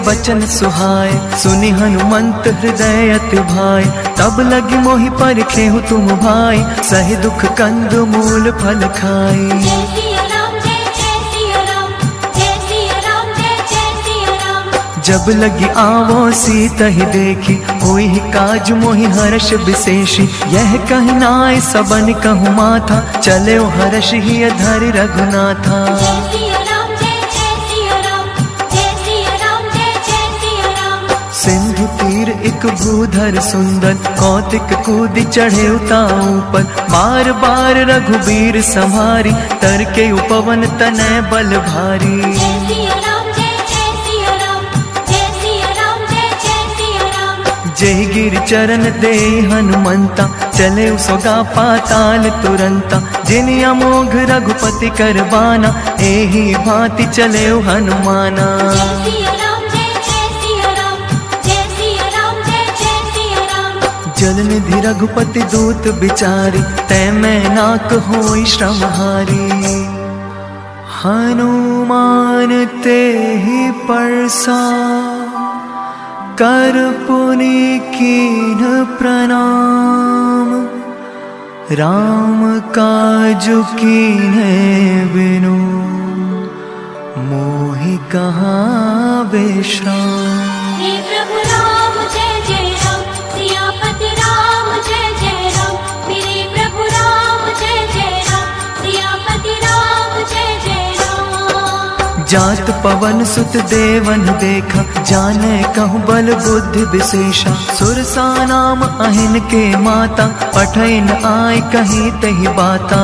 बचन सुहाए, सुनि हनुमंत हृदय अति भाए। तब लगी मोहि परखेहु तुम भाई, सहि दुख कंद मूल फल खाई। जब लगी आवो सीता ही देखी, होई ही काज मोहि हर्ष विशेषी। यह कहि नाय सबन कहु माथा, चले हर्ष ही धरि रघुनाथा। सिंधु तीर एक भूधर सुंदर, कौतिक कूदि चढ़े ऊपर। बार बार रघुबीर संहारी, तरके उपवन तनय बल भारी। जय गिर चरण दे हनुमंता, चले सोगा पाताल तुरंता। जिन अमोघ रघुपति करबाना, एही भांति चले हनुमाना। जल निधि रघुपति दूत बिचारी, तै मैं नाक होई श्रमहारी। हनुमान ते ही परसा, कर पुनि कीन्ह प्रणाम। राम काजु कीन्हे बिनु, मोहि कहाँ विश्राम। जात पवन सुत देवन देखा, जाने कहूँ बल बुद्धि विशेषा। सुरसा नाम अहिन के माता, पठै न आय कहीं तही बाता।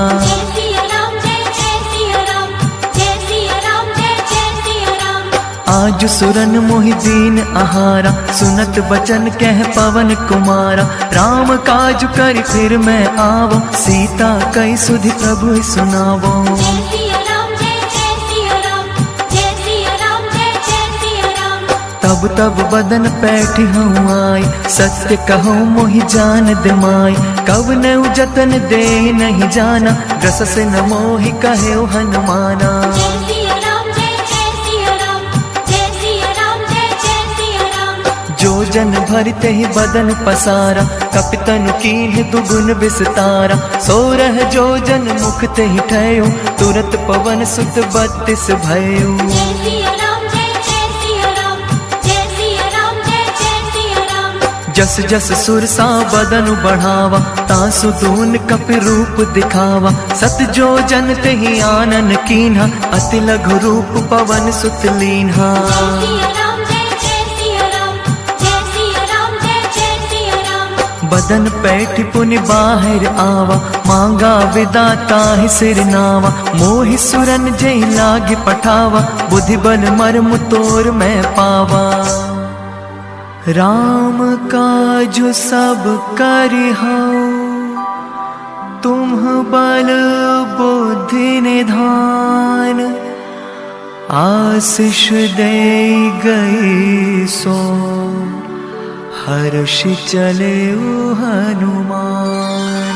आज सुरन मोहि दीन आहारा, सुनत बचन कह पवन कुमारा। राम काज कर फिर मैं आवो, सीता कई सुधि प्रभु सुनावो। तब तब बदन पैठी हूँ आई, सत्य कहूँ मोहि जान दिमाई। कब न जतन दे नहीं जाना, रस से न मोहि कहे हनुमाना। जो जन भरते ही बदन पसारा, कपितनु कीन्ह दुगुन विस्तारा। सोरह जो जन मुख ते ही ठयो, तुरत पवन सुत 32 भयो। जस जस सुरसा बदनु बढ़ावा, तासु दून कपि रूप दिखावा। सत जो जन ते ही आनन कीन्हा, अति लघु रूप पवन सुत लीन्हा। बदन पैठ पुनि बाहर आवा, मांगा विदाता ही सिर नावा। मोहि सुरन जय लागे पठावा, बुद्धि बल मर्म तोर मैं पावा। राम काजु सब करिहौ, तुम बल बुद्धि निधान। आशीष दे गई सो, हर्ष चले हनुमान।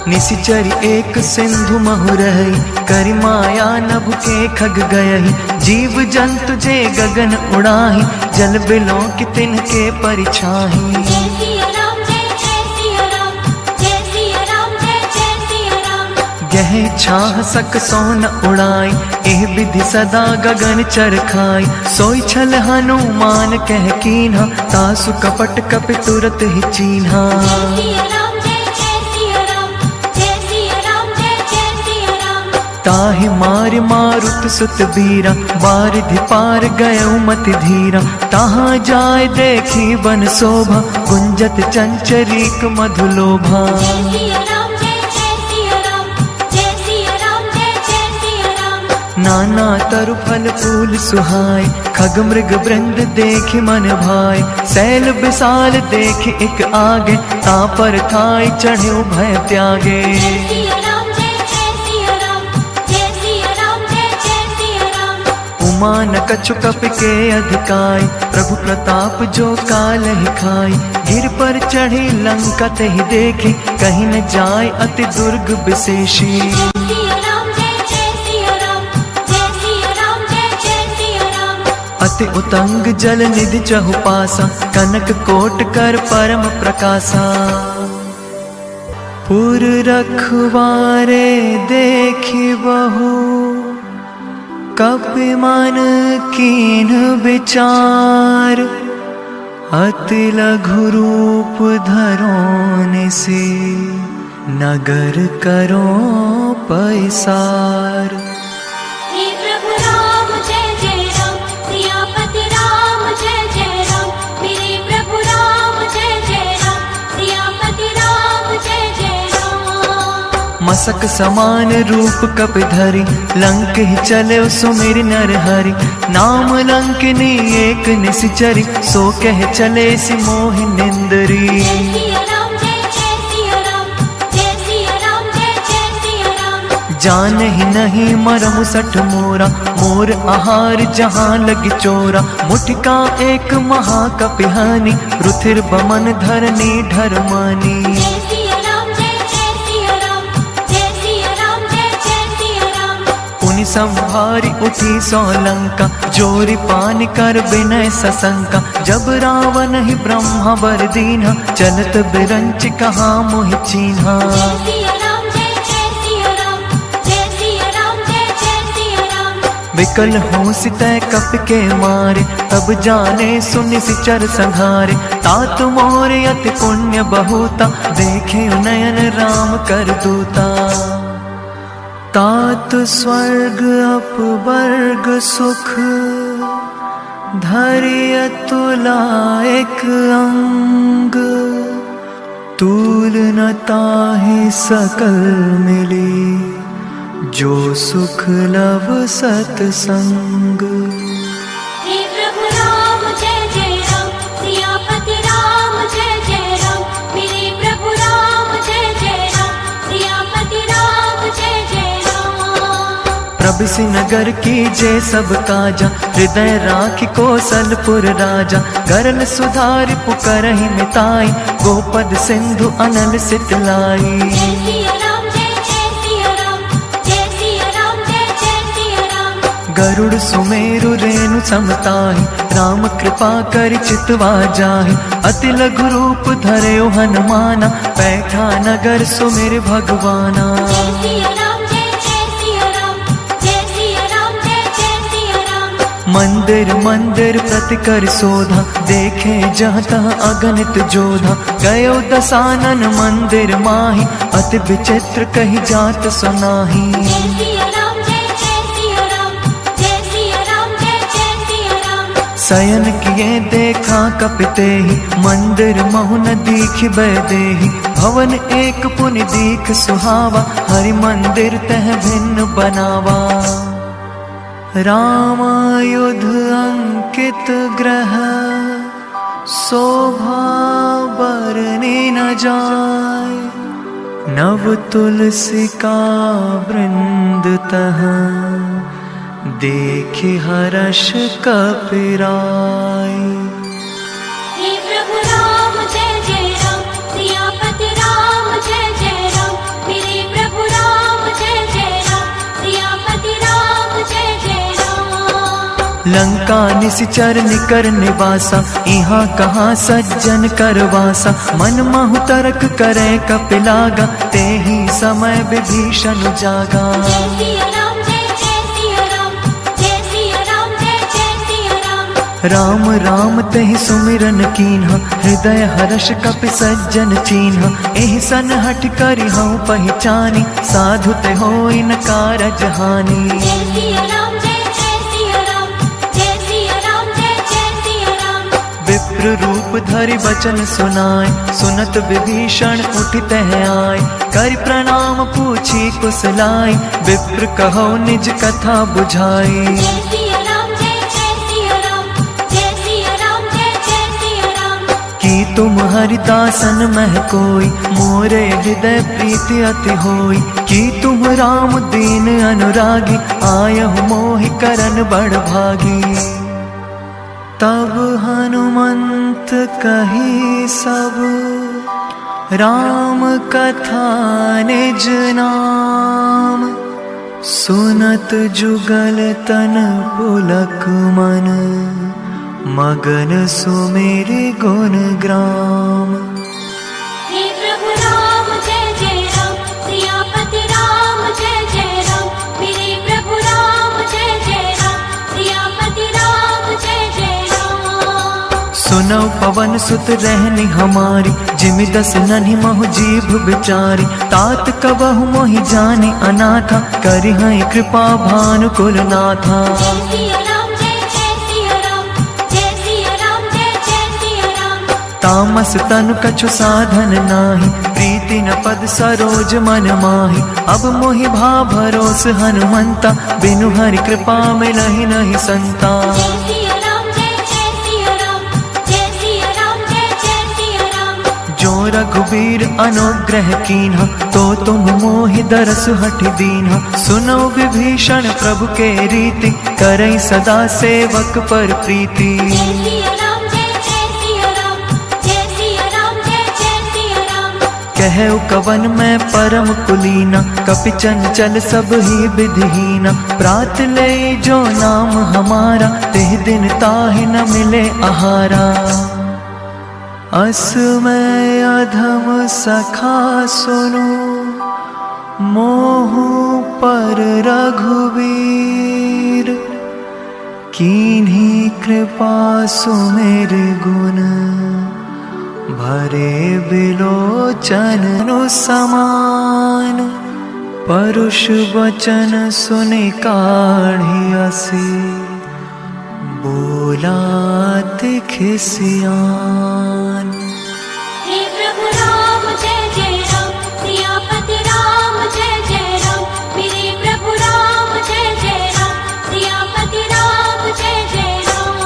निशिचरी एक सिंधु महु रही, करि माया नभ के खग गयहि। जीव जंतु जे गगन उड़ाही, जल बिलों की तिनके परिछाही। गह छाह सक सोन उड़ाई, एह विधि सदा गगन चरखाई। सोई छल हनुमान कह कीन्हा, तासु कपट कपि तुरत ही चीन्हा। ताहि मारि मारुत सुत बीरा, बारिधि पार गयउ मति धीरा। तहाँ जाय देखी बन शोभा, गुंजत चंचरीक मधुलोभा। नाना तरु फल फूल सुहाय, खग मृग वृंद देखि मन भाय। सैल विशाल देखि एक आगे, ता पर थाई चढ़्यो भय त्यागे। हनुमान कछु कप के अधिकाई, प्रभु प्रताप जो काल ही खाई। गिर पर चढ़ी लंका ते ही देखी, कहीं न जाय अति दुर्ग विशेषी। अति उतंग जल निधि चहुपासा, कनक कोट कर परम प्रकाशा। पुर रखवारे देखी बहु, कपि मन कीन विचार। अति लघु रूप धरों से, नगर करो पैसार। मसक समान रूप कपि धरि, लंक ही चले सुमिर नर हरि। नाम लंकिनी एक निश्चरी, सो कह चले सि मोहि निंदरी। जान ही नहीं मरमु सठ मोरा, मोर आहार जहाँ लगी चोरा। मुठिका एक महाकपिहानी, रुथिर बमन धरनी ढरमानी। संभारी उठी सोलंका, जोरी पानी कर विनय सशंका। जब रावण ही ब्रह्मा वर दीन्हा, चलत बिरंच कहा मोहि चीन्हा। विकल हो सितै कप के मारे, तब जाने सुनि सिचर संघारे। तात मोर अति पुण्य बहुता, देखे नयन राम कर दूता। तात स्वर्ग अपवर्ग सुख, धैर्य तुला एक अंग। तूल न ताहि सकल मिली, जो सुख लव सतसंग। प्रभिसि नगर कीजे सब काजा, हृदय राखि कौशलपुर राजा। गरल सुधारि पुकारहि मिताई, गोपद सिंधु अनल सितलाई। गरुड़ सुमेरु रेणु समताहि, राम कृपा करि चितवा जाहि। अति लघु रूप धरयो हनुमाना, बैठा नगर सुमिर भगवाना। मंदिर मंदिर प्रति कर शोधा, देखे जहाँ तहाँ अगणित जोधा। गयो दसानन मंदिर माही, अति विचित्र कही जात सुनाही। शयन किए देखा कपितेहि, मंदिर महु न दीख बैदेहि। भवन एक पुनि दीख सुहावा, हरि मंदिर तह भिन्न बनावा। रामायुध अंकित ग्रह, शोभा बरनि न जाय। नव तुलसी का वृंद तह, देखि हर्ष कपिराय। लंका निशिचर निकर निवासा, यहाँ कहाँ सज्जन करवासा। मन महु तर्क करे कपिलागा, ते ही समय विभीषण जागा। राम राम तेहि सुमिरन कीन्हा, हृदय हर्ष कपि सज्जन चीन्हा। एहि सन हठ करि हऊँ पहचानी, साधु ते होई न कारज हानि। विप्र रूप धरि बचन सुनाय, सुनत विभीषण उठित आय। करि प्रणाम पूछी कुशलाई, विप्र कहो निज कथा बुझाई। कि तुम हरिदासन मह कोई, मोरे हृदय प्रीति अति होई। कि तुम राम दीन अनुरागी, आयहु मोहि करन बड़ भागी। तब हनुमंत कही सब, राम कथा निज नाम। सुनत जुगल तन पुलक मन, मगन सुमेरि गुण ग्राम। हे प्रभु राम जय जय राम, सियापति राम जय जय राम। मेरे प्रभु राम जय जय राम, सियापति राम जय जय राम। सुनौ पवन सुत रहनी हमारी, जिमि दस नन्हि महु जीभ बिचारी। तात कबहु मोहि जाने अनाथा, करिहै कृपा भानु कुल नाथा। जय सिया राम जय जय सिया राम, जय सिया राम जय जय सिया राम। तामस तनु कछु साधन नाही, प्रीति न पद सरोज मन माही। अब मोहि भा भरोस हनुमंता, बिनु हरि कृपा मिलहि नहीं संता। जय सिया राम जय जय सिया राम, जय सिया राम जय जय सिया राम। जो रघुबीर अनुग्रह कीन्हा, तो तुम मोहि दरस हठ दीन्हा। सुनो विभीषण प्रभु के रीति, करई सदा सेवक पर प्रीति। जय सिया राम जय जय सिया राम, जय सिया राम जय जय सिया राम। कहु कवन मैं परम कुलीना, कपि चंचल सब ही विधिहीना। प्रात ले जो नाम हमारा, तेह दिन ताहि न मिले आहारा। अस मैं अधम सखा सुनो, मोहु पर रघुवीर। कीन्ही कृपा सुमेरि गुण, भरे बिलोचन समान। परुष वचन सुनि काढ़ी असी, बोलात खिसियान। हे प्रभु राम जय जय राम, सियापति राम जय जय राम। मेरे प्रभु राम जय जय राम, सियापति राम जय जय राम।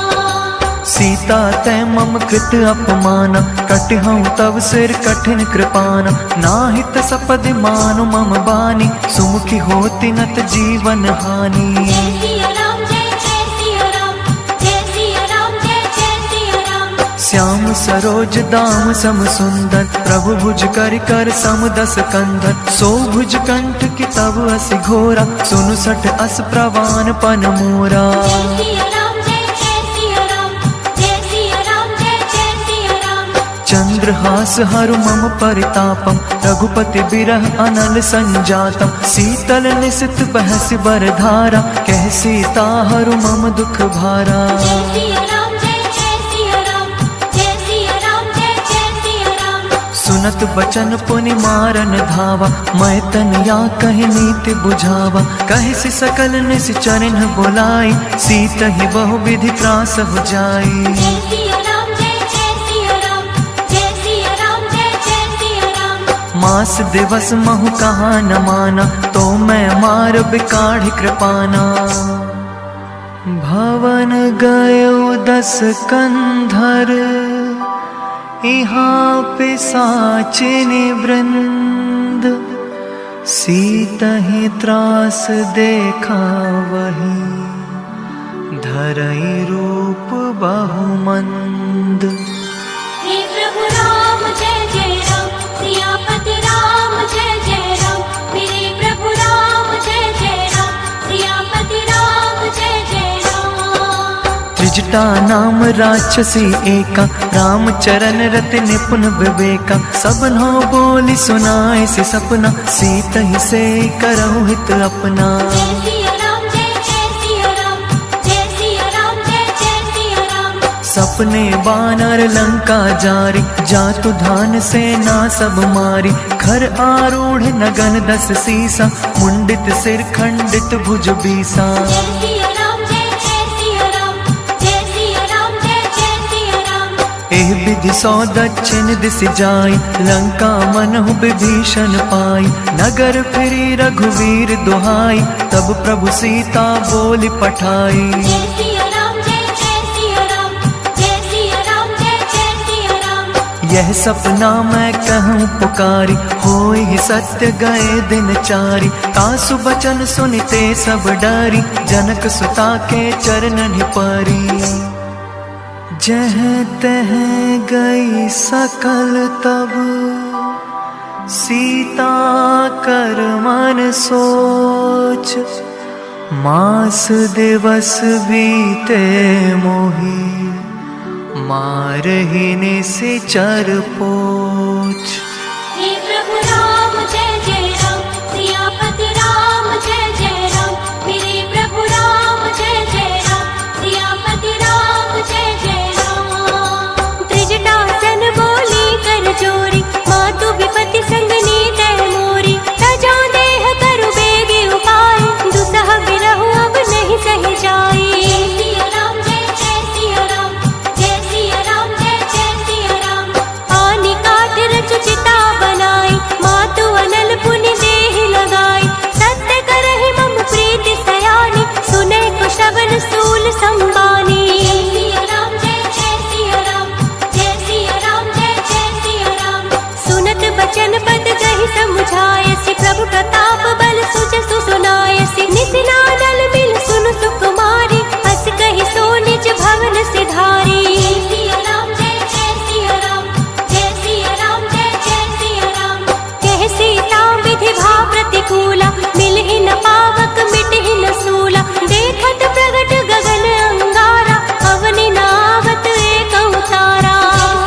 सीता तै मम कृत अपमाना, कटिहऊँ तव सिर कठिन कृपाना। नाहित सपदि मानु मम बानी, सुमुखी होति नत जीवन हानि। जय सिया राम जय जय सिया राम, जय सिया राम जय जय सिया राम। श्याम सरोज दाम सम सुंदर, प्रभु भुज कर कर सम दस कंधर। सो भुज कंठ की तब अस घोरा, सुनु सठ अस प्रवान पन मोरा। जय सिया राम जय जय सिया राम, जय सिया राम जय जय सिया राम। चंद्रहास हरु मम परितापम, रघुपति बिरह अनल संजातम। शीतल निसित बहसि बरधारा, कह सीता हरु मम दुख भारा। जय सिया राम जय जय सिया राम, जय सिया राम जय जय सिया राम। सुनत बचन पुनि मारन धावा, मैं तन या कहि नीति बुझावा। कहिसि सकल निश्चरन बुलाई, सीत ही बहु विधि त्रास हो जाई। जय सिया राम जय जय सिया राम, जय सिया राम जय जय सिया राम। मास दिवस महु कहा न माना, तो मैं मार बिकाढ़ कृपाना। भवन गयो दस कंधर, इहाँ पिशाचिनि वृंद। सीतहि त्रास देखा वही, धरई रूप बहुमंद। हे प्रभु राम जय जय राम, सियापति राम जय जय राम। मेरे प्रभु राम जय जय राम, सियापति राम जय जय राम। त्रिजटा नाम राक्षसी एका, राम चरण रति निपुण विवेका। सबनो बोली सुनाए से सपना, सीत ही से करहु हित अपना। जय सिया राम जय जय सिया राम, जय सिया राम जय जय सिया राम। सपने बानर लंका जारी, जातु धान सेना सब मारी। खर आरूढ़ नगन दस सीसा, मुंडित सिर खंडित भुज बीसा। जय सिया राम जय जय सिया राम, जय सिया राम जय जय सिया राम। एह विधि सौ दक्षिण दिस जाई, लंका मनहु विभीषण पाई। नगर फिरी रघुवीर दुहाई, तब प्रभु सीता बोली पठाई। जय सिया राम जय जय सिया राम, जय सिया राम जय जय सिया राम। यह सपना मैं कहूँ पुकारी, होई ही सत्य गए दिन चारी। तासु बचन सुनते सब डरी, जनक सुता के चरणन परी। जह तह गई सकल तब, सीता कर मन सोच। मास दिवस बीते मोही, मारहि निशिचर पोछ। हे प्रभु राम जय जय राम, सियापति राम जय जय राम। मेरे प्रभु राम जय जय राम, सियापति राम जय जय राम। त्रिजटासन बोली कर जोरी, मातु विपति संगनी तय मोरी। तजो देह करु बेगी उपाय, दुसह बिरहु अब नहीं सही जाई। जय सिया राम जय जय सिया राम, जय सिया राम जय जय सिया राम। पानी काट रच चिता बनाई, मातु अनल पुनि देहि लगाई। सत्य करहि मम प्रीति सयानी, सुने कुशवन सूल संबानी। जय सिया राम जय जय सिया राम, जय सिया राम जय जय सिया राम। सुनत बचन पद कहि समुझायसि, प्रभु प्रताप बल सुजसु सुनायसि। निसिनादल मिल सुन सुकुमारी, हस कहि सो निज भवन सिधारी। जय सिया राम जय जय सिया राम, जय सिया राम जय जय सिया राम। कह सीता विधि भा प्रतिकूला, मिलहि न पावक मिटहि न सूला। देखत प्रगट गगन अंगारा, अवनि नावत एक उतारा।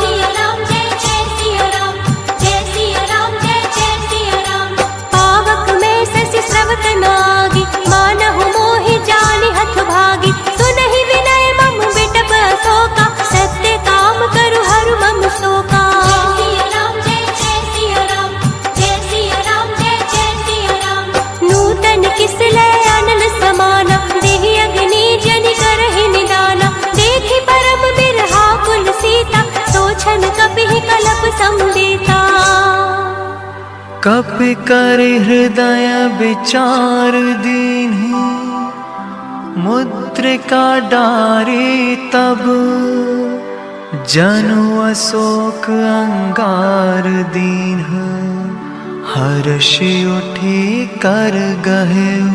जय सिया राम जय जय सिया राम, जय सिया राम जय जय सिया राम। पावक में शशि स्रवत नागी, मानहु मोहि जानि हठ भागी। सुनहि विनय मम बिटप अशोका, सत्य काम करु हरु मम शोका। जय सिया राम जय जय सिया राम, जय सिया राम जय जय सिया राम। नूतन किस लय अनल समाना, देहि अग्नि जनि करहि निदाना। देखि परम बिरहा कुल सीता, सोचन कपिहि कलप संबीता। कपि कर हृदय विचार दीन्हि, मुद्रिका डारी तब। जनु अशोक अंगार दीन्ह, हर्षि उठी कर गहेउ।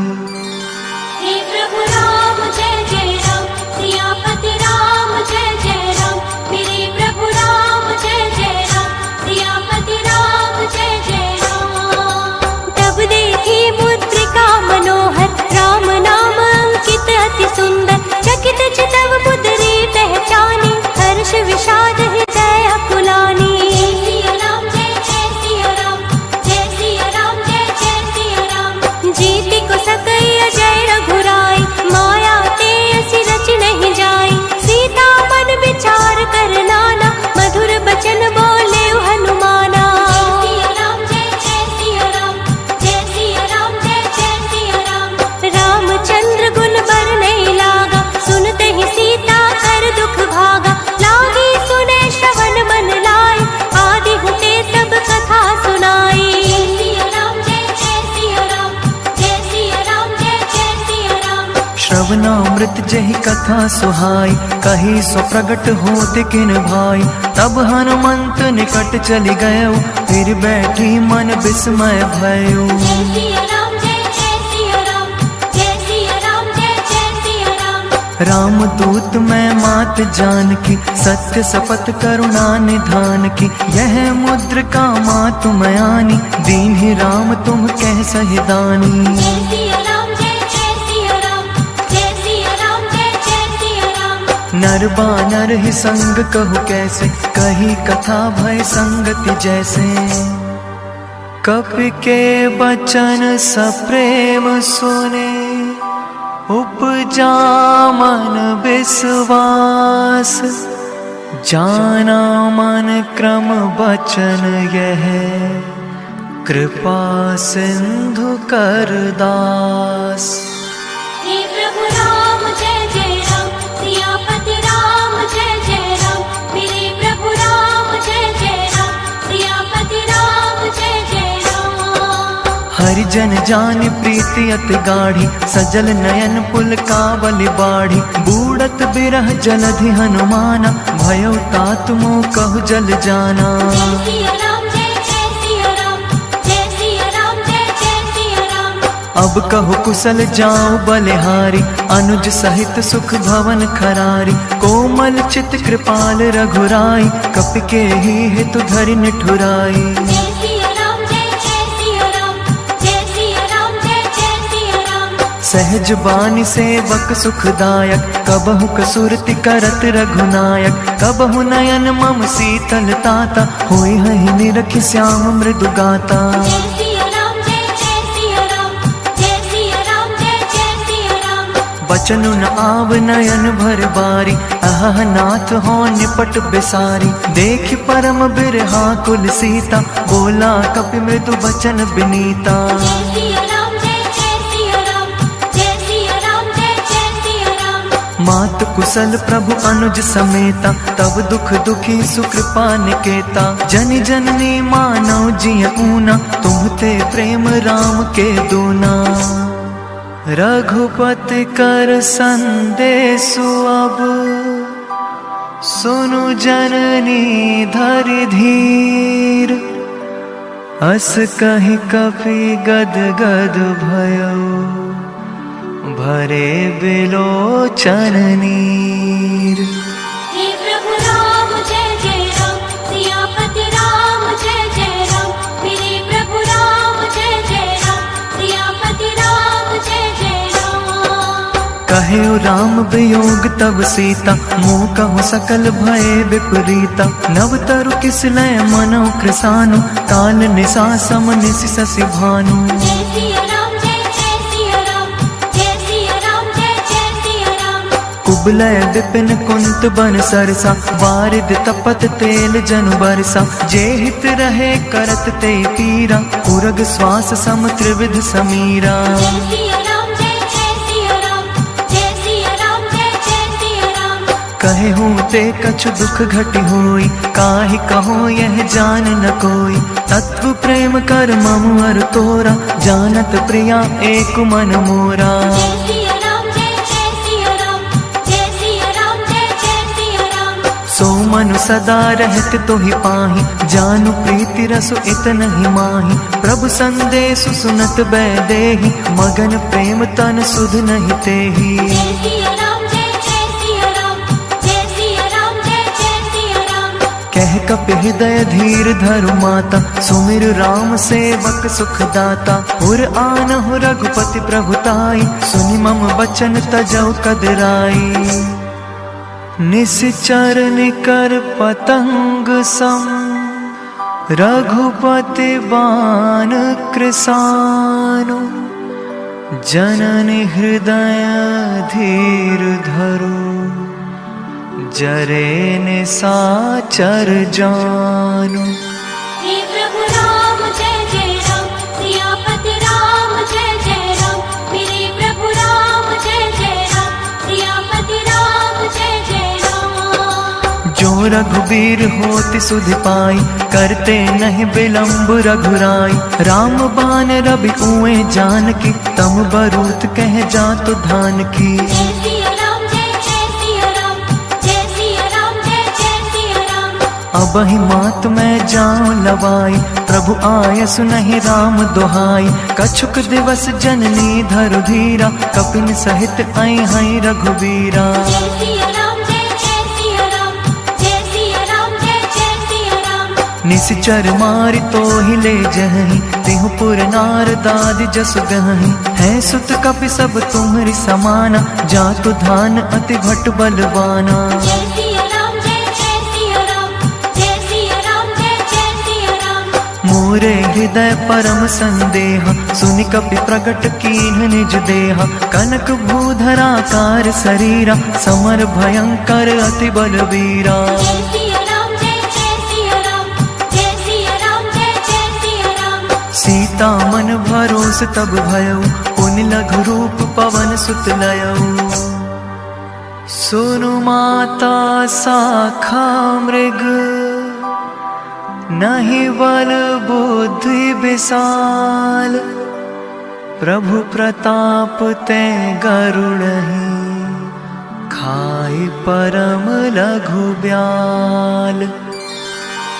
हे प्रभु राम जय जय राम, सियापति राम जय जय राम। मेरे प्रभु राम जय जय राम, सियापति राम जय जय राम। तब देखी मुद्रिका मनोहर, राम नाम अंकित अति सुंदर। चकित चितव मुद्री पहचानी, हर्ष विषाद हृदय अकुलानी। जय सिया राम जय जय सिया राम, जय सिया राम जय जय सिया राम। जीति को सकई अजय रघुराई, माया ते असि रच नहीं जाई। सीता मन विचार कर नाना, मधुर बचन बोले हनुमाना। जय सिया राम जय जय सिया राम, जय सिया राम जय जय सिया राम। रामचंद्र गुण बर नहीं लागा, सुनते ही सीता कर दुख भागा। लागी सुने श्रवण मन लाई, आदि हुते सब कथा सुनाई। जय सिया राम जय जय सिया राम, जय सिया राम जय जय सिया राम। श्रवणामृत जहि कथा सुहाई, कही सो प्रगट होत किन भाई। तब हनुमंत निकट चली गयो, फिर बैठी मन विस्मय भयो। जय सिया राम जय जय सिया राम, जय सिया राम जय जय सिया राम। रामदूत मैं मात जानकी, सत्य शपथ करुणा निधान की। यह मुद्रिका मातु मयानी, दीन्हि राम तुम कह सहिदानी। जय सिया राम जय जय सिया राम, जय सिया राम जय जय सिया राम। नर बानर ही संग कहु कैसे, कही कथा भय संगति जैसे। कपि के बचन सप्रेम सुने, उपजा मन विश्वास। जाना मन क्रम बचन यह, कृपा सिंधु कर दास। हे प्रभु राम जय जय राम, सियापति राम जय जय राम। मेरे प्रभु राम जय जय राम, सियापति राम जय जय राम। हरि जन जान प्रीति अति गाढ़ी, सजल नयन पुलकावली बाढ़ी। बूढ़त बिरह जलधि हनुमाना, भयो तात मोह कहु जल जाना। जय सिया राम जय जय सिया राम, जय सिया राम जय जय सिया राम। अब कहु कुशल जाऊं बलिहारी, अनुज सहित सुख भवन खरारी। कोमल चित कृपाल रघुराई, कपिके ही हेतु धरि निठुराई। जय सिया राम जय जय सिया राम, जय सिया राम जय जय सिया राम। सहज बानी सेवक सुखदायक, कबहु कसुरति करत रघुनायक। कबहु नयन मम शीतल ताता, होई हहि निरखि श्याम मृदु गाता। जय सिया राम जय जय सिया राम, जय सिया राम जय जय सिया राम। बचनु न आव नयन भर बारी, अहह नाथ हो निपट बिसारी। देख परम बिरहा कुल सीता, बोला कपि मृदु बचन बिनीता। जय सिया राम जय जय सिया राम, जय सिया राम जय जय सिया राम। मात कुशल प्रभु अनुज समेता, तब दुख दुखी सुकृपा निकेता। जनि जननी मानव जिय ऊना, तुम्हते प्रेम राम के दूना। रघुपति कर संदेशु अब, सुनु जननी धरि धीर। अस कहि कपि गद गद भयो, भरे बिलोचन नीर। हे प्रभु राम जय जय राम, सियापति राम जय जय राम। मेरे प्रभु राम जय जय राम, सियापति राम जय जय राम। कहे राम वियोग तब सीता, मोह कहु सकल भय विपरीता। नव तरु किसलय मनौ कृसानु, काल निसा सम निसि शशि भानु। जय सिया राम जय जय सिया राम, जय सिया राम जय जय सिया राम। कुबलय विपिन कुंत बन सरसा, वारिद तपत तेल जनु बरसा। जे हित रहे करत ते पीरा, उरग श्वास सम त्रिविध समीरा। जय सिया राम जय जय सिया राम, जय सिया राम जय जय सिया राम। कहे हूँ ते कछु दुख घटि होई, काहि कहो यह जान न कोई। तत्व प्रेम कर मम अर तोरा, जानत प्रिया एक मन मोरा। जय सिया राम जय जय सिया राम, जय सिया राम जय जय सिया राम। सो मनु सदा रहत तोहि पाहि, जानु प्रीति रसु इतनहि माहि। प्रभु संदेशु सुनत बैदेहि, मगन प्रेम तन सुध नहीं तेहि। जय सिया राम जय जय सिया राम, जय सिया राम जय जय सिया राम। कह कपि हृदय धीर धरु माता, सुमिर राम सेवक सुखदाता। उर आनहु रघुपति प्रभुताई, सुनि मम बचन तजौ कदराई। निश्चर निकर पतंग सम, रघुपति बान कृसानु। जननि हृदय धीर धरो, जरे निसाचर जानु। हे प्रभु राम जय जय राम, सियापति राम जय जय राम। मेरे प्रभु राम जय जय राम, सियापति राम जय जय राम। जो रघुबीर होति सुधि पाई, करते नहीं विलम्ब रघुराई। राम बान रवि कुएं जानकी, तम बरूत कह जातु धान की। जय सिया राम जय जय सिया राम, जय सिया राम जय जय सिया राम। अबहि मात मैं जाऊं लवाई, प्रभु आय सुनहि राम दोहाई। कछुक दिवस जननी धरु धीरा, कपिन सहित आई हई रघुबीरा। जय सिया राम जय जय सिया राम, जय सिया राम जय जय सिया राम। निश्चर मारि तोहि ले जहि, तिहु पुर नार दादि जस गहि। है सुत कपि सब तुम्हरि समाना, जातु धान अति भट बलवाना। जय सिया राम जय जय सिया राम, जय सिया राम जय जय सिया राम। मोरे हृदय परम संदेह, सुनि कपि प्रगट कीन्ह निज देह। कनक भूधराकार शरीरा, समर भयंकर अति बलवीरा। जय सिया राम जय जय सिया राम, जय सिया राम जय जय सिया राम। सीता मन भरोस तब भयउ, पुनि लघु रूप पवन सुत लयउ। सुनु माता साखा मृग, नहीं बल बुद्धि विशाल। प्रभु प्रताप ते गरुड़हि खाई परम लघु ब्याल।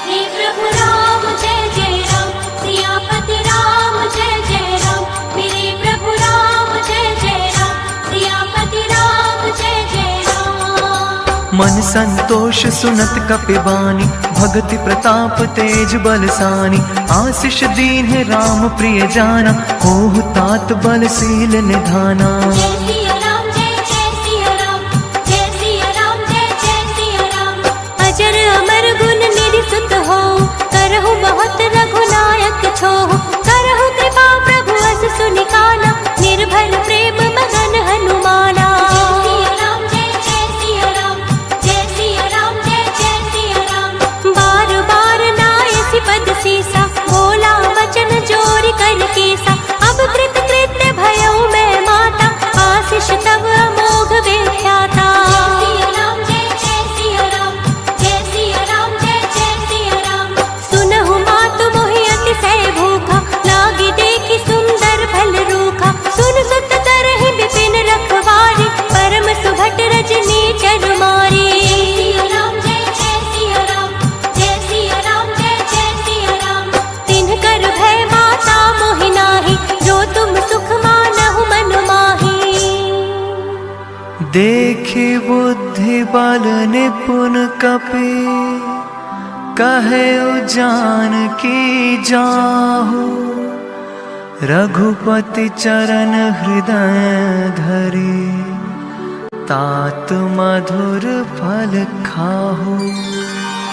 हे प्रभु राम जय जय राम, सियापति राम जय जय राम। मेरे प्रभु राम जय जय राम, सियापति राम जय जय राम। मन संतोष सुनत कपिबानी, भगति प्रताप तेज बलसानी। आशीष दीन है राम प्रिय जाना, होहु तात बलशील निधाना। जय सिया राम जय जय सिया राम, जय सिया राम जय जय सिया राम। अजर अमर गुण निधि सुत हो, करहु बहुत रघुनायक छोहु। करहु कृपा प्रभु अस सुनिकाना, निर्भर प्रेम मगन हनुमाना। जय सिया राम जय जय सिया राम, जय सिया राम जय जय सिया राम। बार बार नायसि पद सीसा, बोला वचन जोरि कर केसा। अब कृत कृत्य भयउ मैं माता, आशीष तब अमोघ व्याख्याता। जय सिया राम जय जय सिया राम, जय सिया राम जय जय सिया राम। सुनहु मातु मोहि अतिशय भूखा, लागी देखि सुंदर फल रूखा। सुन सुत तरहि विपिन रखवारी, परम सुभट रजनी चर मारी। जय सिया राम जय जय सिया राम, जय सिया राम जय जय सिया राम। तिन्ह कर भय माता मोहि नाही, जो तुम सुख मानहु मन माही। देखी बुद्धि बल निपुण कपि, कहे जानकी जाहु। रघुपति चरण हृदय धरि, तात मधुर फल खाहु।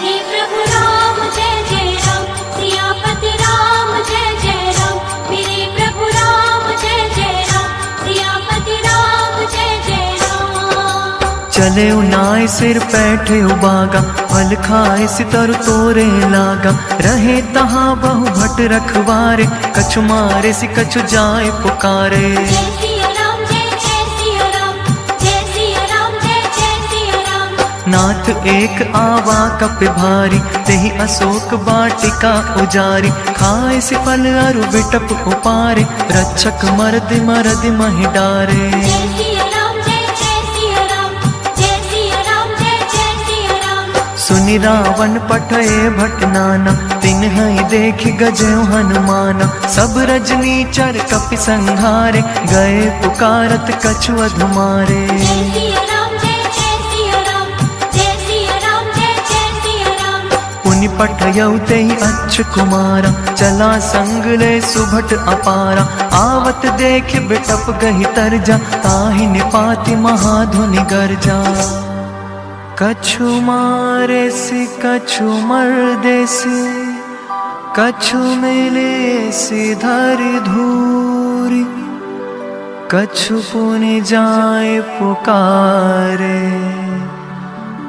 हे प्रभु राम जय जय राम, सियापति राम जय जय राम। मेरे प्रभु राम जय जय राम, सियापति राम जय जय राम। चले उनाय सिर पैठे उबागा, फल खाए सितर तोरे लागा। रहे तहाँ बहु भट रखवारे, कछु मारे सि कछु जाए पुकारे। जय सिया राम जय जय सिया राम, जय सिया राम जय जय सिया राम। नाथ एक आवा कपि भारी, तेहि अशोक वाटिका उजारी। खाए सि फल अरु बिटप उपारे, रक्षक मरदि मरदि महि डारे। जय सिया राम जय जय सिया राम, जय सिया राम जय जय सिया राम। सुनि रावण पठये भट नाना, तिन्हि देखि गजउ हनुमाना। सब रजनी चर कपि संहारे, गए पुकारत कछु अधुमारे। जय सिया राम जय जय सिया राम, जय सिया राम जय जय सिया राम। पुनि पठयउ तेहि अच्छ कुमारा, चला संग ले सुभट अपारा। आवत देख बिटप गहि तरजा, ताहि निपाति महाधुनि गर्जा। कछु मारे सि कछु मर्दे सि, कछु मिले सि धरि धूरि। कछु पुनि जाय पुकारे,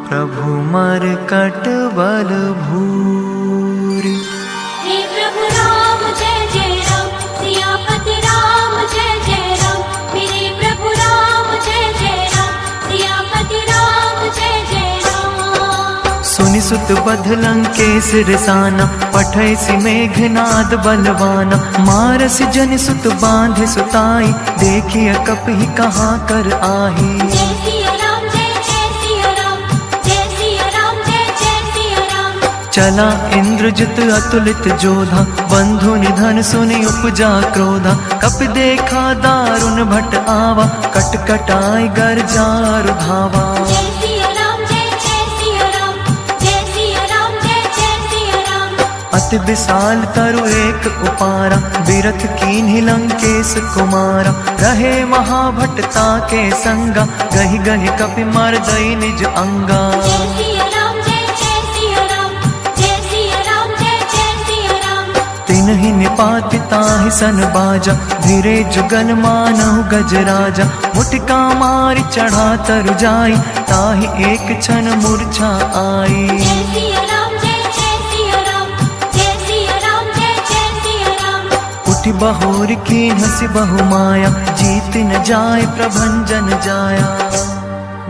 प्रभु मरकट बल भूरि। हे प्रभु राम जय जय राम, सियापति राम जय जय राम। मेरे प्रभु राम जय जय राम, सियापति राम जय जय राम। सुनि सुत बध लंकेश रिसाना, पठय सि मेघनाद बलवाना। मारसि जनि सुत बांधे सुताई, देखिय कपि कहाँ कर आही। जय सिया राम जय जय सिया राम, जय सिया राम जय जय सिया राम। चला इंद्रजित अतुलित जोधा, बंधु निधन सुनि उपजा क्रोधा। कपि देखा दारुण भट आवा, कट कटाई गरजार धावा। जय सिया राम जय जय सिया राम, जय सिया राम जय जय सिया राम। अति विशाल तरु एक उपारा, बिरथ कीन्हि लंकेश कुमारा। रहे महाभट ताके संगा, गहि गहि कपि मर्दई निज अंगा। जय सिया राम जय जय सिया राम, जय सिया राम जय जय सिया राम। तिन्हि निपाति ताहि सन बाजा, धीरे जुगन मानहु गजराजा। मुटिका मारि चढ़ा तरु जाई, ताहि एक क्षण मूर्छा आई। जय सिया राम जय जय सिया राम, जय सिया राम जय जय सिया राम। उठि बहोर कीन्ह सि बहु माया, जीत न जाय प्रभंजन जाया।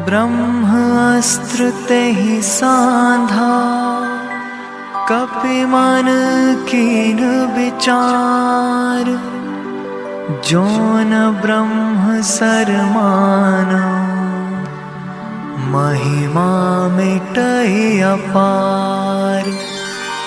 ब्रह्मास्त्र तेहि सांधा, कपि मन कीन विचार। जोन ब्रह्म सरमाना महिमा मिटई अपार।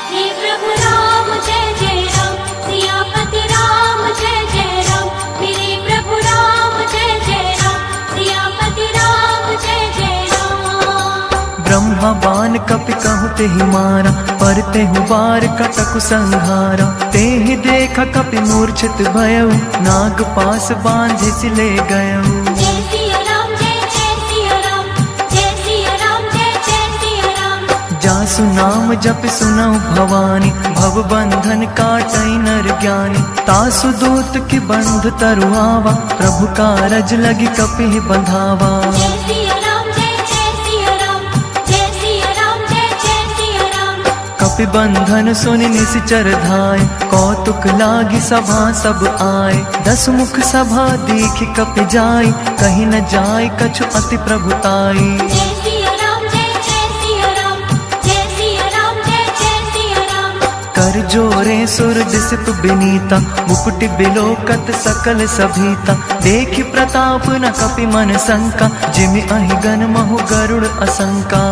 हे प्रभु राम जय जय राम, सियापति राम जय जय राम, मेरे प्रभु राम जय जय राम, सियापति राम जय जय राम। ब्रह्मा बान कपि कहु तेहि मारा, पर तेहु बार कटकु संहारा। तेहि देखा कपि मूर्छित भयउ, नाग पास बांधे सिले गयउ। जय सिया राम जय जय सिया राम, जय सिया राम जय जय सिया राम। जासु नाम जप सुनऊ भवानी, भव बंधन काटई नर ज्ञानी। तासु दूत की बंध तरुआवा, प्रभु कारज लगी कपि बंधावा। जय सिया राम जय जय सिया राम, जय सिया राम जय जय सिया राम। कपि बंधन सुनि निश्चर धाय, कौतुक लागी सभा सब आए। 10 मुख सभा देखि कपि जाई, कहीं न जाय कछु अति प्रभुताई। जय सिया राम जय जय सिया राम, जय सिया राम जय जय सिया राम। कर जोरे सुर दिसिप बिनीता, मुकुटि बिलोकत सकल सभीता। देखि प्रताप न कपि मन शंका, जिमि अहि गन महु गरुड़ असंका।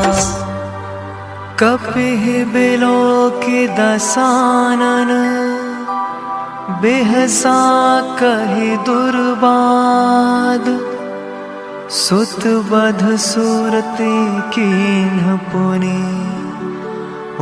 कपि बिलोकि दसानन, बेहसा कहि दुर्बाद। सुत बध सुरति कीन्ह पुनि,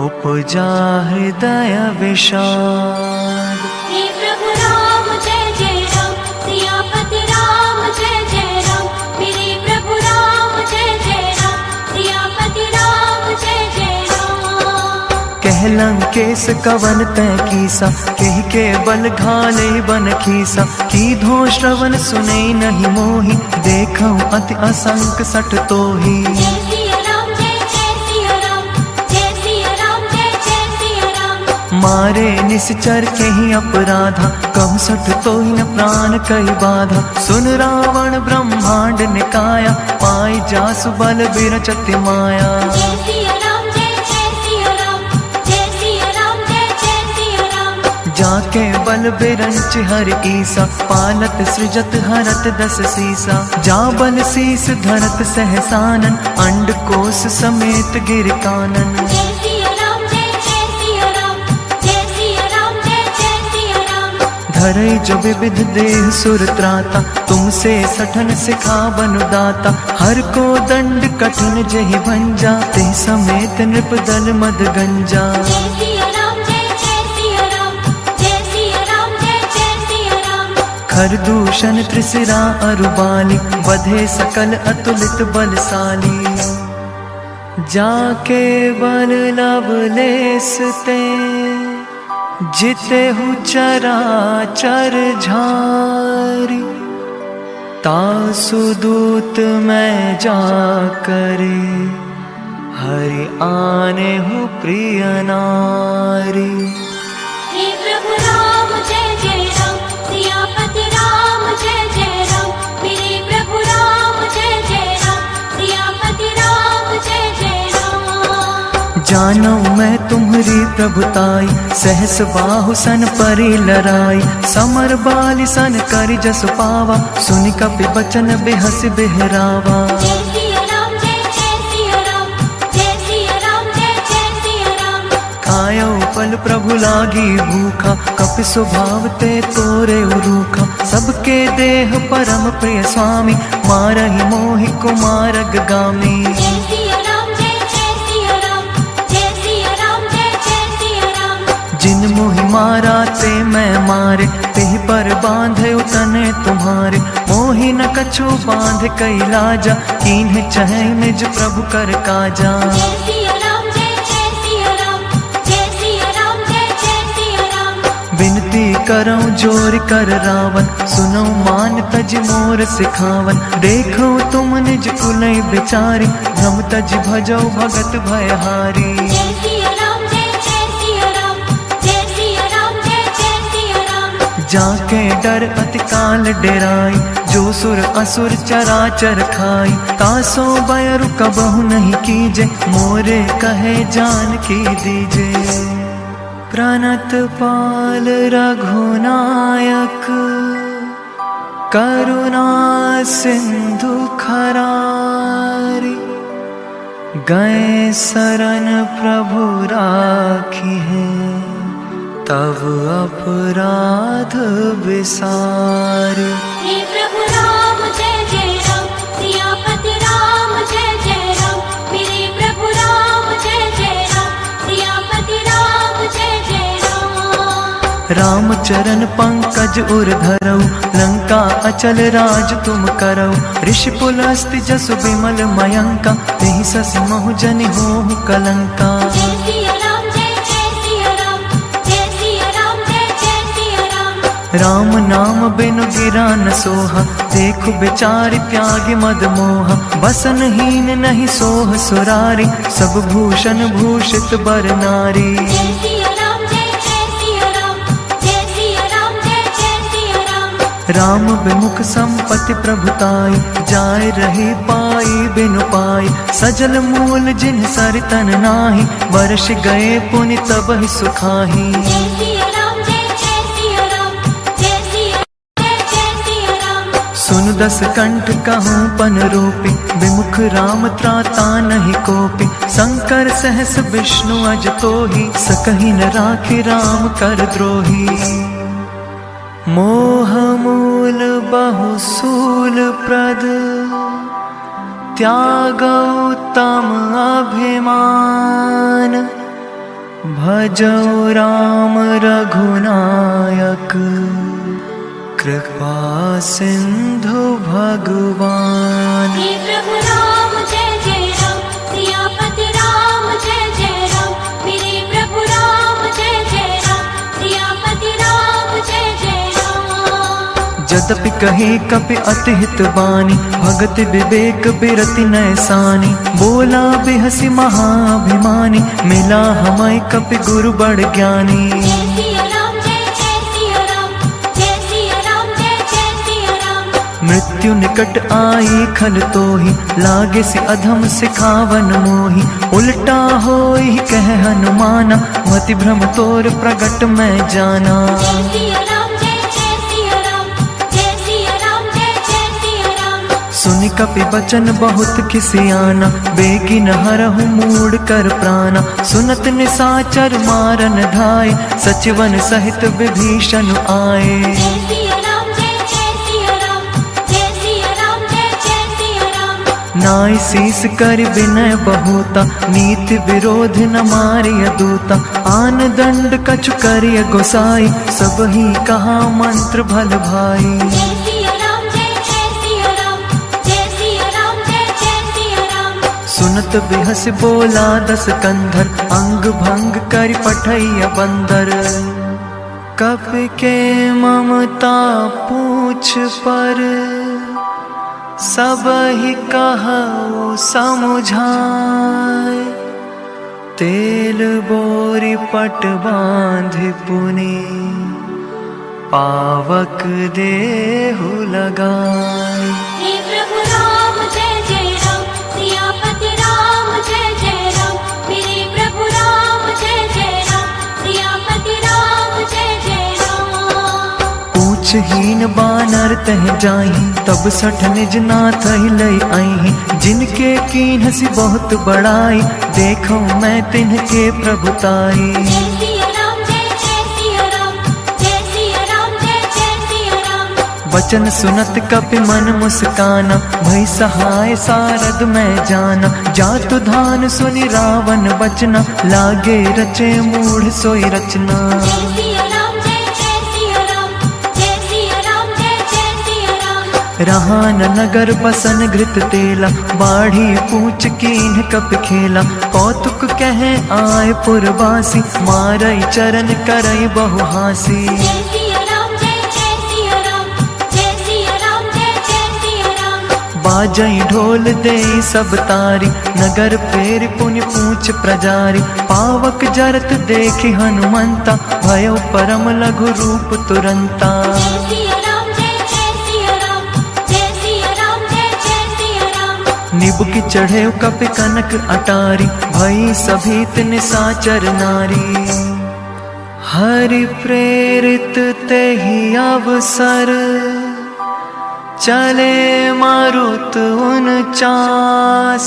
उपजा हृदय विषाद। हे प्रभु राम जय जय राम, सियापति राम जय जय राम, मेरे प्रभु राम जय जय राम, सियापति राम जय जय राम। कहलं केस कवन तै कीसा, केहि के बल घाले बन खीसा। कीधो श्रवण सुनै नहीं मोहि, देखऊं अति असंक सठ तोहि। जय सिया राम जय जय सिया राम, जय सिया राम जय जय सिया राम। मारे निश्चर केहि अपराधा, कहु सठ तोहि न प्राण कहि बाधा। सुन रावण ब्रह्मांड निकाया, पाई जासु बल बिरचति माया। जय सिया राम जय जय सिया राम, जय सिया राम जय जय सिया राम। जाके बल बिरंच हर ईसा, पालत सृजत हरत 10 सीसा। जा बल शीस धरत सहसानन, अंड कोश समेत गिर कानन। जय सिया राम जय जय सिया राम, जय सिया राम जय जय सिया राम। धरई जो विविध देह सुर त्राता, तुमसे सठन सिखा बनु दाता। हर को दंड कठिन जहि भंजा, ते समेत नृप दल मद गंजा। जय सिया राम जय जय सिया राम, जय सिया राम जय जय सिया राम। खर दूषण त्रिशिरा अरुबाली, बधे सकल अतुलित बलशाली। जाके बल लवलेस ते, जितेहु चराचर झारी। तासु दूत मैं जाकरे, हरि आने हूँ प्रिय नारी। हे प्रभु राम जय जय राम, सियापति राम जय जय राम, मेरे प्रभु राम जय जय राम, सियापति राम जय जय राम। जानो मैं तुम्हारी प्रभुताई, सहस बाहु सन परि लराई। समर बाली सन करि जस पावा, सुनि कपि बचन बेहस बेहरावा। जय सिया राम जय जय सिया राम, जय सिया राम जय जय सिया राम। खायो फल प्रभु लागी भूखा, कपि स्वभाव ते तोरे रूखा। सबके देह परम प्रिय स्वामी, मारहि मोहि कुमारग गामी। जय सिया राम जय जय सिया राम, जय सिया राम जय जय सिया राम। जिन मोहि मारा ते मैं मारे, तेहि पर बांधे तने तुम्हारे। मोहि न कछु बांध कई लाजा, कीन्ह चहै निज प्रभु कर काजा। जय सिया राम जय जय सिया राम, जय सिया राम जय जय सिया राम। विनती करऊं जोर कर रावण, सुनो मान तज मोर सिखावन। देखो तुम निज कुलई बिचारी, भ्रम तज भजो भगत भयहारी। जय सिया राम जय जय सिया राम, जय सिया राम जय जय सिया राम। जाके डर अति काल डेराई, जो सुर असुर चराचर खाई। तासो बयरु कबहु नहीं कीजे, मोरे कहे जान की दीजे। प्रणत पाल रघुनायक, करुणा सिंधु खरारी, गए शरण प्रभु राखी है, तब अपराध विसारी। हे प्रभु राम जय जय राम, सियापति राम जय जय राम, मेरे प्रभु राम जय जय राम, सियापति राम जय जय राम। राम चरण पंकज उर धरऊ, लंका अचल राज तुम करऊ। ऋषि पुलस्ति जसु विमल मयंका, तेहि ससि महु जनि होहु कलंका। जय सिया राम जय जय सिया राम, जय सिया राम जय जय सिया राम। राम नाम बिनु गिरा न सोहा, देखु बेचारी त्यागी मद मोहा। बसनहीन नहीं सोह सुरारी, सब भूषण भूषित बर नारी। जय सिया राम जय जय सिया राम, जय सिया राम जय जय सिया राम। राम विमुख संपत्ति प्रभुताई, जाय रही पाई बिनु पाई। सजल मूल जिन सरतन नाही, वर्ष गए पुनि तब ही सुखाही। जय सिया राम जय जय सिया राम, जय सिया जय जय सिया राम। सुन दस कंठ कहूँ पन रूपी, विमुख राम त्राता नहीं कोपी। शंकर सहस विष्णु अज तोहि, सकहि न राखि राम कर द्रोही। मोह मूल बहुसूल प्रद, त्यागौ तम अभिमान। भजौ राम रघुनायक, कृपा सिंधु भगवान। हे प्रभु राम जय जय राम, सियापति राम जय जय राम, मेरे प्रभु राम जय जय राम, सियापति राम जय जय राम। जदपि कहे कपि अति हित बानी, भगति विवेक बिरति नैसानी। बोला बिहसी महाभिमानी, मिला हमै कपि गुरु बड़ ज्ञानी। जय सिया राम जय जय सिया राम, जय सिया राम जय जय सिया राम। मृत्यु निकट आई खल तोहि, लागे सि अधम सिखावन मोहि। उल्टा होई कह हनुमाना, मति भ्रम तोर प्रगट मैं जाना। जय सिया राम जय जय सिया राम, जय सिया राम जय जय सिया राम। सुनि कपि बचन बहुत खिसियाना, बेगी न हरहु मूड कर प्राणा। सुनत निसाचर मारन धाय, सचिवन सहित विभीषण आए। जय सिया राम जय जय सिया राम, जय सिया राम जय जय सिया राम। नाय शीस कर विनय बहुता, नीति विरोध न मारिय दूता। आन दंड कछु करिय गोसाई, सब ही कहा मंत्र भल भाई। जय सिया राम जय जय सिया राम, जय सिया राम जय जय सिया राम। सुनत बिहस बोला दस कंधर, अंग भंग कर पठैया बंदर। कपि के ममता पूछ पर, सब ही कहु समुझाय। तेल बोरी पट बांधि पुनि, पावक देहु लगाय। हे प्रभु राम जय जय राम, सियापति राम जय जय राम, मेरे प्रभु राम जय जय राम, सियापति राम जय जय राम। पूछहीन बानर तह जाही, तब सठ निज नाथ लई आई। जिनके कीन्हसी बहुत बड़ाई, देखो मैं तिनके प्रभुताई। जय सिया राम जय जय सिया राम, जय सिया राम जय जय सिया राम। वचन सुनत कपि मन मुस्काना, भई सहाय सारद मैं जाना। जातु धान सुनि रावण बचना, लागे रचे मूढ़ सोई रचना। जय सिया राम जय जय सिया राम, जय सिया राम जय जय सिया राम। रहान नगर बसन घृत तेला, बाढ़ी पूछ कीन्ह कपि खेला। कौतुक कहे आए पुरवासी, मारई चरण करई बहु हासी। जय सिया राम जय जय सिया राम, जय सिया राम जय जय सिया राम। बाजई ढोल देई सब तारी, नगर फेर पुनि पूछ प्रजारी। पावक जरत देखि हनुमंता, भयो परम लघु रूप तुरंता। जय सिया राम जय जय सिया राम, जय सिया राम जय जय सिया राम। निबुकि चढ़े कपि कनक अटारी, भई सभीत निसाचर नारी। हरि प्रेरित तेहि अवसर, चले मारुत 49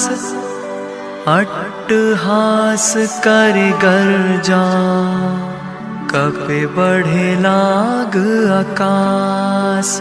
अट्टहास कर गर्जा कपे बढ़े लाग आकाश।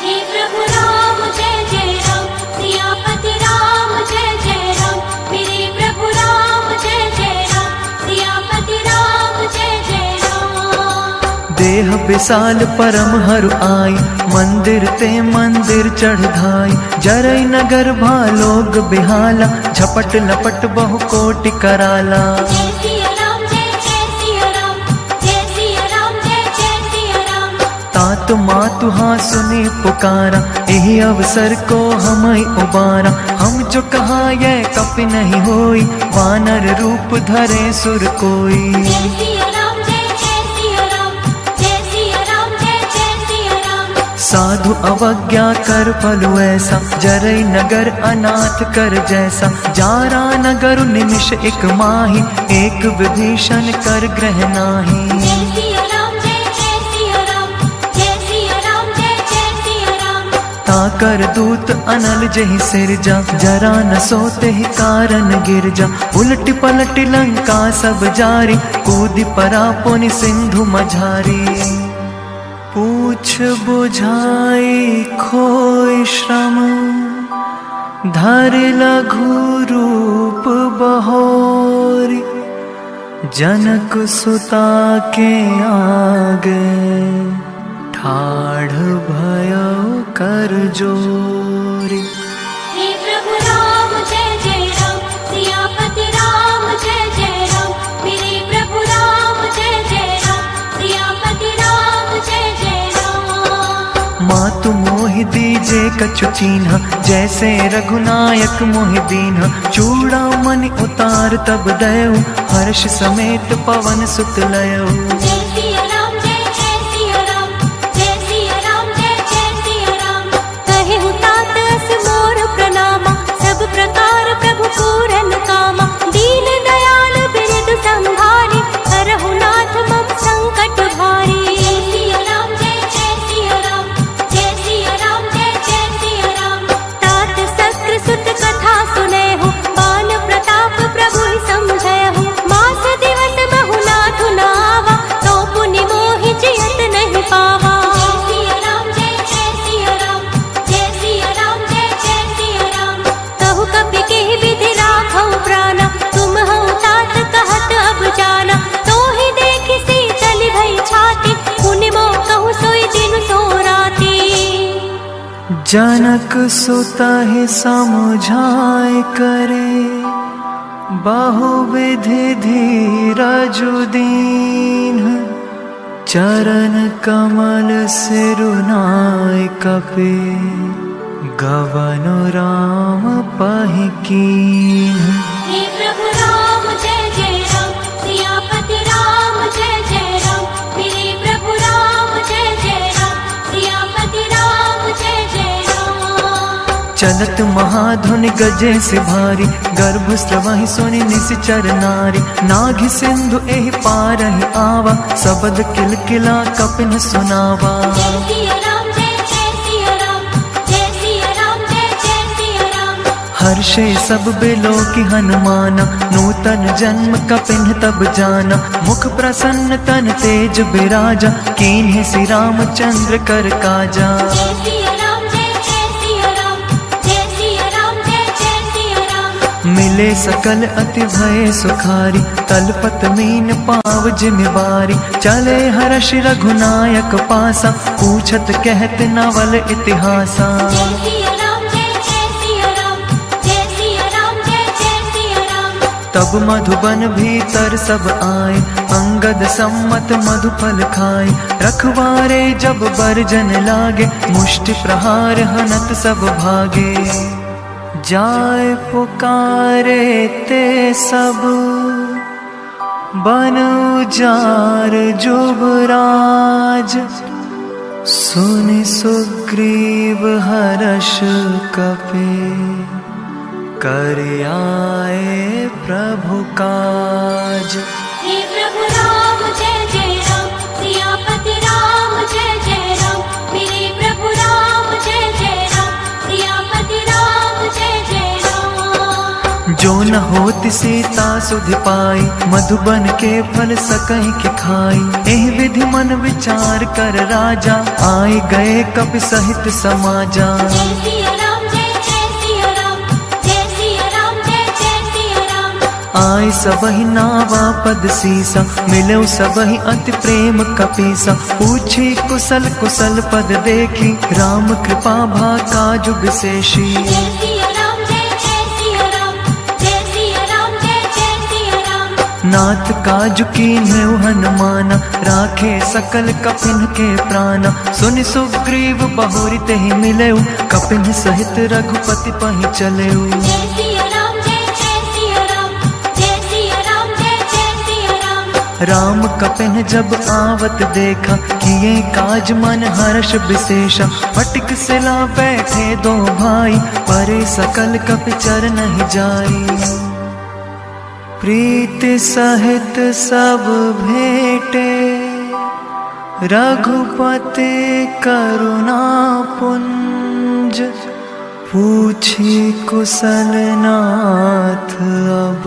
हे प्रभु राम जय जय राम, सियापति राम जय जय राम, मेरे प्रभु राम जय जय राम, सियापति राम जय जय राम। देह विशाल परम हरु आई, मंदिर ते मंदिर चढ़ाई। जरई नगर भालोग बिहाला, झपट लपट बहु कोटि कराला। जय सिया राम जय जय सिया राम, जय सिया राम जय जय सिया राम। तात मातु हाँ सुनी पुकारा, यही अवसर को हमई उबारा। हम जो कहा यह कपि नहीं होई, वानर रूप धरे सुर कोई। जय सिया राम जय जय सिया राम, जय सिया राम जय जय सिया राम। साधु अवज्ञा कर फलु ऐसा, जरई नगर अनाथ कर जैसा। जारा नगर निमिष एक माही, एक विभीषण कर ग्रह नाही। जय सिया राम जय जय सिया राम, जय सिया राम जय जय सिया राम। ताकर दूत अनल जहि सिरजा, जरा न सोते ही कारण गिर जा। उलटी पलटी लंका सब जारी, कूदी परा पुनि सिंधु मझारी। पूछ बुझाई खोई श्रम, धरि लघु रूप बहोरी। जनक सुता के आगे, ठाढ़ भयो कर जोरी। हे प्रभु राम जय जय राम, सियापति राम जय जय राम, मेरे प्रभु राम जय जय राम, सियापति राम जय जय राम। मातु मोहि दीजे कछु चीन्हा, जैसे रघुनायक मोहि दीन्हा। चूड़ा मनि उतार तब दयऊ, हर्ष समेत पवन सुत लयऊ। जय सिया राम जय जय सिया राम, जय सिया राम जय जय सिया राम। कहे तात अस मोर प्रणामा, सब प्रकार प्रभु पूरन कामा। दीन दयाल बिरद संभारी, करहु नाथ मम संकट भारी। जय सिया राम जय जय सिया राम, जय सिया राम जय जय सिया राम। तात सक्र सुत कथा सुनेहु, बान प्रताप प्रभु ही समझेहु। मास दिवस बहु नाथ नावा, तो पुनि मोहि जियत नहीं पावा। जय सिया राम जय जय सिया राम, जय सिया राम जय जय सिया राम। कहु कपि केहि विधि राखौ प्राणा, तुम हऊ तात कहत अब जाना। तो ही देखि सीतल भई छाती, पुनि मोह कहु सोई दिन सो राती। जनक सुता ही समझाए करे, बहु विधि धीरजु दीन। चरण कमल सिरुनाय कपि, गवनु राम पहि कीन्ह। हे प्रभु राम जय जय राम, सियापति राम जय जय राम, मेरे प्रभु राम जय जय राम, सियापति राम जय जय राम। चलत महाधुनि गजे से भारी, गर्भ स्रवहि सुनि निसिचर नारी। नाघि सिंधु एहि पारहि आवा, सबद किलकिला कपिन सुनावा। जय सिया राम जय जय सिया राम, जय सिया राम जय जय सिया राम। हर्षे सब बिलो की हनुमाना, नूतन जन्म कपिन तब जाना। मुख प्रसन्न तन तेज बिराजा, कीन्हे श्री रामचंद्र कर काजा। जय सिया राम जय जय सिया राम, जय सिया राम जय जय सिया राम। मिले सकल अति भय सुखारी, तलपत मीन पाव जिमिबारी। चले हर्ष रघुनायक पासा, पूछत कहत नवल इतिहासा। जय सिया राम जय जय सिया राम, जय सिया राम जय जय सिया राम। तब मधुबन भीतर सब आए, अंगद सम्मत मधुफल खाए। रखवारे जब बरजन लागे, मुष्टि प्रहार हनत सब भागे। जाय पुकारे ते सब, बन उजार जुबराज। सुनि सुग्रीव हर्ष कपि, कर आए प्रभु काज। हे प्रभु राम जय जय राम, सियापति राम जय जय राम, मेरे प्रभु राम जय जय जो न होती सीता सुधि पाई, मधुबन के फल सकहि के खाई। एहि विधि मन विचार कर राजा, आए गए कपि सहित समाजा। जय सिया राम जय जय सिया राम, जय सिया राम जय जय सिया राम। आए सबहि नावा पद सीसा, मिलौ सबहि अति प्रेम कपीसा। पूछी कुशल कुशल पद देखी, राम कृपा भा काजु विशेषी। जय सिया राम जय जय सिया राम, जय सिया राम जय जय सिया राम। नाथ काजु कीन्हु हनुमाना, राखे सकल कपिन के प्राणा। सुनि सुग्रीव बहुरि तेहि मिलऊ, कपिन सहित रघुपति पहि चलेऊ। जय सिया राम जय जय सिया राम, जय सिया राम जय जय सिया राम। राम कपिन जब आवत देखा, किए काज मन हर्ष विशेषा। फटिक सिला बैठे दो भाई, परे सकल कपि चरन जाई। प्रीति सहित सब भेटे, रघुपति करुणा पुंज। पूछी कुशल नाथ अब,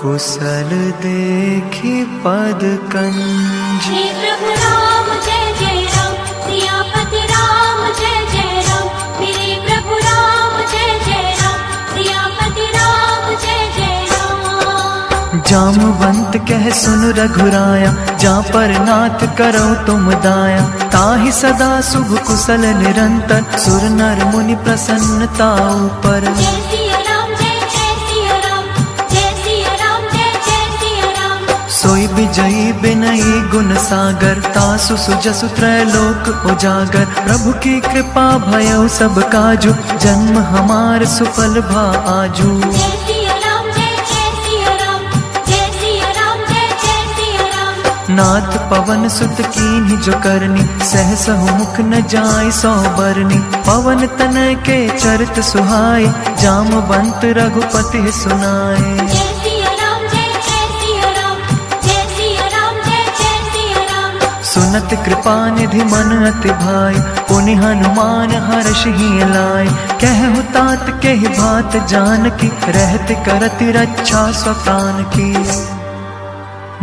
कुशल देखी पद कंज। हे प्रभु राम जय जय राम, सियापति राम जय जय राम। मेरे प्रभु राम जय जय राम, सियापति राम जय जय राम। जामवंत कह सुन रघुराया, जा पर नाथ करो तुम दाया। ताहि सदा शुभ कुशल निरंतर, सुर नर मुनि प्रसन्नता ऊपर। जय सिया राम जय जय सिया राम, जय सिया राम जय जय सिया राम। सोई विजयी बिनयी गुण सागर, तासु सुजसु त्रैलोक उजागर। प्रभु की कृपा भयउ सब काजू, जन्म हमार सुफल भा आजू। जय सिया राम जय जय सिया राम, जय सिया राम जय जय सिया राम। नाथ पवन सुत कीन्हि जो करनी, सहसहु मुख न जाय सौ बरनी। पवन तनय के चरित सुहाय, जामवंत रघुपति सुनाय। जय सिया राम जय जय सिया राम, जय सिया राम जय जय सिया राम। सुनत कृपा निधि मन अति भाई, पुनि हनुमान हर्षहि लाय। कहु तात केहि बात जानकी, रहत करत रक्षा स्वप्रान की।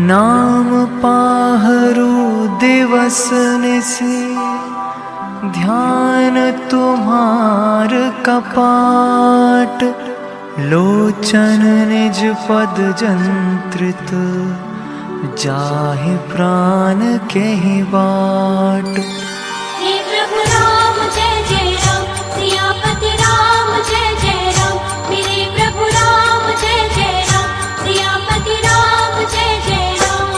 नाम पाहरु दिवस निशि, ध्यान तुम्हार कपाट। लोचन निज पद जंत्रित, जाहि प्राण केहि बाट। हे प्रभु राम जय जय राम, सियापति राम जय जय राम। मेरे प्रभु राम जय जय राम, सियापति राम जय जय राम।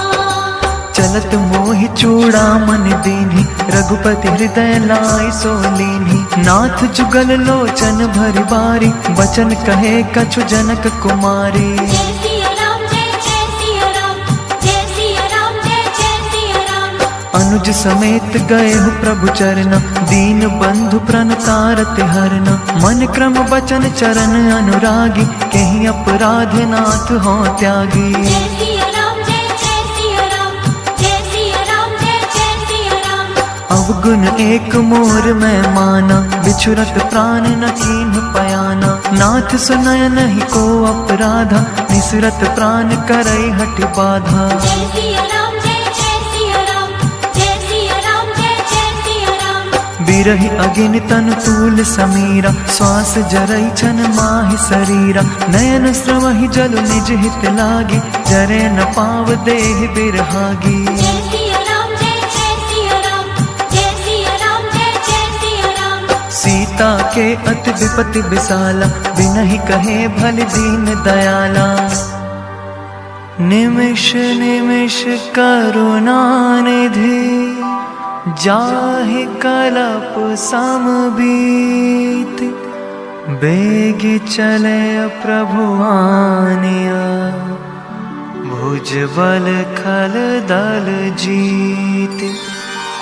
चलत मोहि चूड़ामन दीन्हि, रघुपति हृदय लाय सो लीन्हि। नाथ जुगल लोचन भरि बारी, बचन कहे कछु जनक कुमारी। जय सिया राम जय जय सिया राम, जय सिया राम जय जय सिया राम। अनुज समेत गए हो प्रभु चरण, दीन बंधु प्रण तारत हरन। मन क्रम बचन चरण अनुरागी, कहीं अपराध नाथ हो त्यागी। जय सिया राम जय जय सिया राम, जय सिया राम जय जय सिया राम। अवगुण एक मोर में माना, बिछुरत प्राण न कीन्ह पयाना। नाथ सुनय नहीं को अपराधा, निसरत प्राण करई हटि बाधा। जय सिया राम जय जय सिया राम, जय सिया राम जय जय सिया राम। बिरहि अगिन तन तूल समीरा, श्वास जरई छन माहि शरीरा। नयन स्रवहि जल निज हित लागी, जरे न पाव देहि बिरहागी। जय सिया राम जय जय सिया राम, जय सिया राम जय जय सिया राम। सीता के अति विपति विशाला, बिनहि कहे भल दीन दयाला। निमिष निमिष करुणा निधि, जाहि कलप समबीत। बेगी चले प्रभु आनिया, भुज बल खल दल जीत।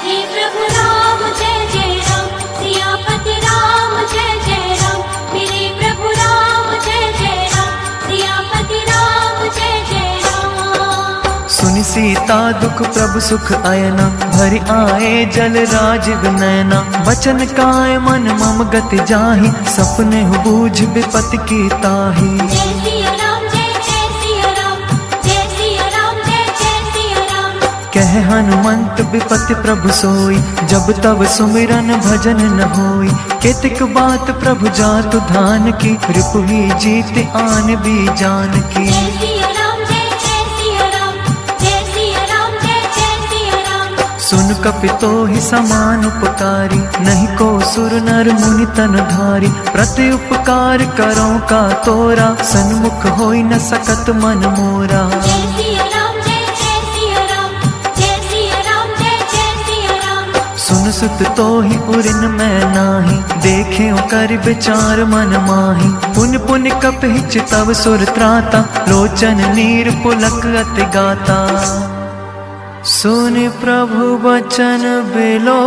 हे प्रभु राम जय जय राम, सियापति राम जय जय राम। मेरे प्रभु राम जय जय राम, सियापति राम जय जय राम। सुनि सीता दुख प्रभु सुख अयना, भरि आए जल राज विनयना। बचन काय मन मम गति जाहि, सपने बूझ विपत्ति की ताहि। जय सिया राम जय जय सिया राम, जय सिया राम जय जय सिया राम। कह हनुमंत विपत्ति प्रभु सोई, जब तब सुमिरन भजन न होई। केतिक बात प्रभु जातु धान की, रिपु ही जीत आन भी जान की। जय सिया राम जय जय सिया राम, जय सिया राम जय जय सिया राम। सुन कपितो ही समान उपकारी, नहीं को सुर नर मुनि तन धारी। प्रति उपकार करो का तोरा, सन्मुख होई न सकत मन मोरा। जय सिया राम जय जय सिया राम, जय सिया राम जय जय सिया राम। सुन सुत तो ही उरिन मैं नाही, देखे कर विचार मन माही। पुन पुन कपि चितव सुर त्राता, लोचन नीर पुलक अति गाता। सुनि प्रभु वचन बिलो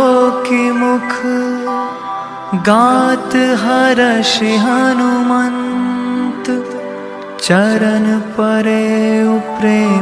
की मुख, गात हर्षि हनुमंत। चरण परे प्रेम